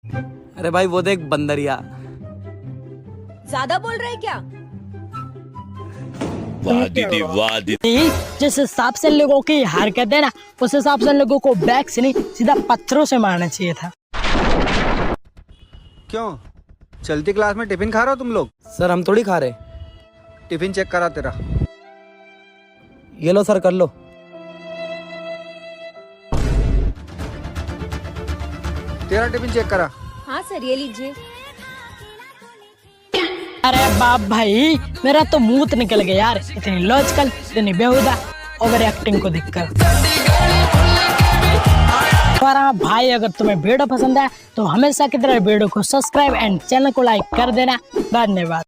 अरे भाई वो देख बंदरिया। ज्यादा बोल रहे हैं क्या? वाह दीदी वाह दीदी। जिस हिसाब से लोगों की हरकत है ना, उस हिसाब से लोगों को बैग से नहीं सीधा पत्थरों से मारना चाहिए था। क्यों चलती क्लास में टिफिन खा रहे हो तुम लोग? सर हम थोड़ी खा रहे। टिफिन चेक करा तेरा। ये लो सर, कर लो। तेरा टिफिन चेक करा। हाँ सर, ये लीजिए। अरे बाप भाई, मेरा तो मुंह निकल गया यार, इतनी लॉजिकल, इतनी बेहुदा ओवर एक्टिंग को देखकर। हमारा भाई, अगर तुम्हें वीडियो पसंद है तो हमेशा की तरह वीडियो को सब्सक्राइब एंड चैनल को लाइक कर देना। धन्यवाद।